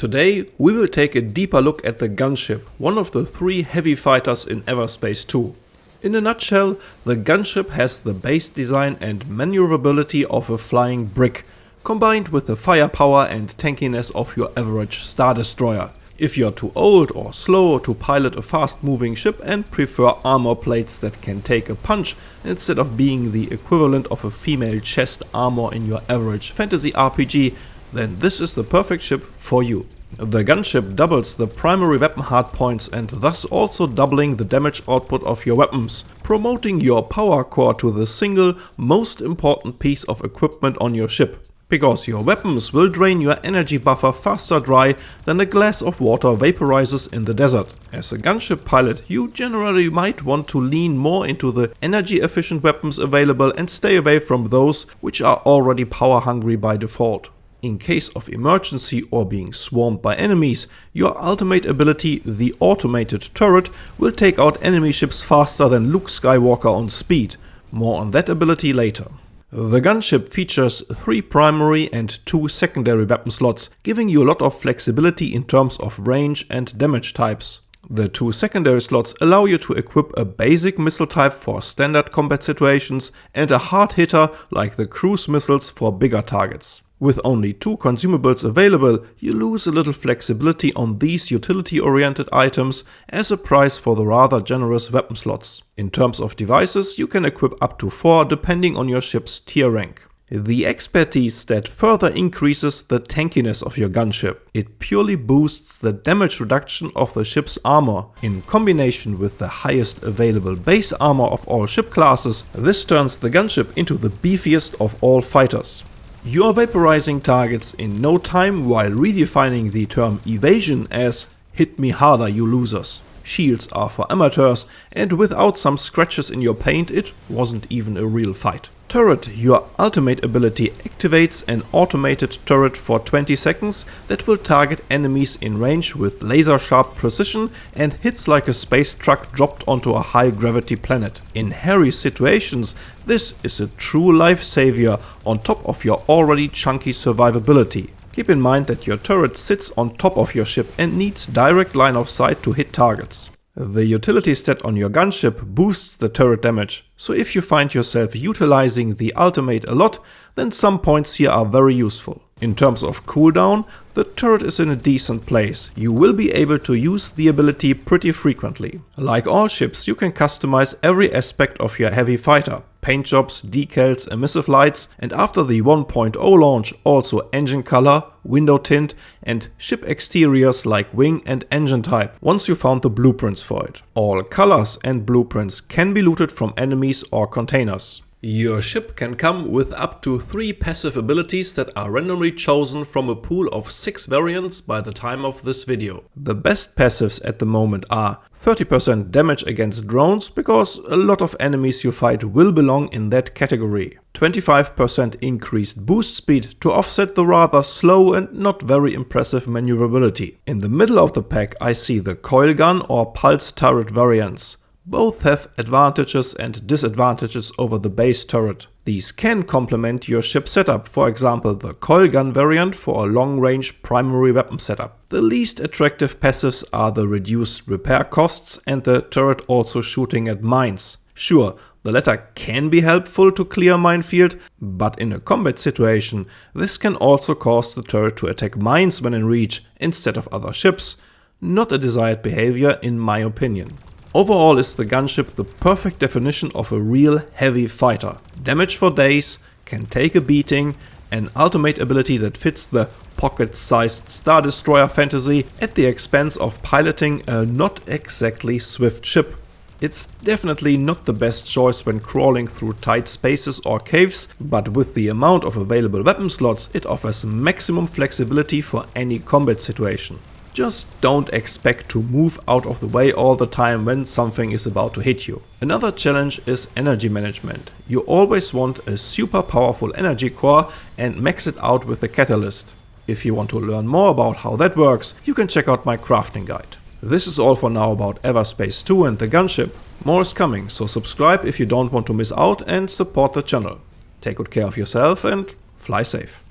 Today we will take a deeper look at the Gunship, one of the 3 heavy fighters in Everspace 2. In a nutshell, the Gunship has the base design and maneuverability of a flying brick, combined with the firepower and tankiness of your average Star Destroyer. If you're too old or slow to pilot a fast moving ship and prefer armor plates that can take a punch instead of being the equivalent of a female chest armor in your average fantasy RPG, then this is the perfect ship for you. The Gunship doubles the primary weapon hardpoints and thus also doubling the damage output of your weapons, promoting your power core to the single most important piece of equipment on your ship. Because your weapons will drain your energy buffer faster dry than a glass of water vaporizes in the desert. As a Gunship pilot, you generally might want to lean more into the energy efficient weapons available and stay away from those which are already power hungry by default. In case of emergency or being swarmed by enemies, your ultimate ability, the Automated Turret, will take out enemy ships faster than Luke Skywalker on speed. More on that ability later. The Gunship features 3 primary and 2 secondary weapon slots, giving you a lot of flexibility in terms of range and damage types. The 2 secondary slots allow you to equip a basic missile type for standard combat situations and a hard hitter like the cruise missiles for bigger targets. With only 2 consumables available, you lose a little flexibility on these utility-oriented items as a price for the rather generous weapon slots. In terms of devices, you can equip up to 4 depending on your ship's tier rank. The expertise stat further increases the tankiness of your Gunship. It purely boosts the damage reduction of the ship's armor. In combination with the highest available base armor of all ship classes, this turns the Gunship into the beefiest of all fighters. You are vaporizing targets in no time while redefining the term evasion as "hit me harder, you losers." Shields are for amateurs, and without some scratches in your paint, it wasn't even a real fight. Turret, your ultimate ability activates an automated turret for 20 seconds that will target enemies in range with laser sharp precision and hits like a space truck dropped onto a high gravity planet. In hairy situations, this is a true life savior on top of your already chunky survivability. Keep in mind that your turret sits on top of your ship and needs direct line of sight to hit targets. The utility stat on your Gunship boosts the turret damage, so if you find yourself utilizing the ultimate a lot, then some points here are very useful. In terms of cooldown, the turret is in a decent place. You will be able to use the ability pretty frequently. Like all ships, you can customize every aspect of your heavy fighter. Paint jobs, decals, emissive lights, and after the 1.0 launch also engine color, window tint and ship exteriors like wing and engine type, once you found the blueprints for it. All colors and blueprints can be looted from enemies or containers. Your ship can come with up to 3 passive abilities that are randomly chosen from a pool of 6 variants by the time of this video. The best passives at the moment are 30% damage against drones, because a lot of enemies you fight will belong in that category. 25% increased boost speed to offset the rather slow and not very impressive maneuverability. In the middle of the pack I see the coil gun or pulse turret variants. Both have advantages and disadvantages over the base turret. These can complement your ship setup, for example the coil gun variant for a long-range primary weapon setup. The least attractive passives are the reduced repair costs and the turret also shooting at mines. Sure, the latter can be helpful to clear minefield, but in a combat situation this can also cause the turret to attack mines when in reach instead of other ships. Not a desired behavior in my opinion. Overall is the Gunship the perfect definition of a real heavy fighter. Damage for days, can take a beating, an ultimate ability that fits the pocket-sized Star Destroyer fantasy at the expense of piloting a not exactly swift ship. It's definitely not the best choice when crawling through tight spaces or caves, but with the amount of available weapon slots it offers maximum flexibility for any combat situation. Just don't expect to move out of the way all the time when something is about to hit you. Another challenge is energy management. You always want a super powerful energy core and max it out with a catalyst. If you want to learn more about how that works, you can check out my crafting guide. This is all for now about Everspace 2 and the Gunship. More is coming, so subscribe if you don't want to miss out and support the channel. Take good care of yourself and fly safe.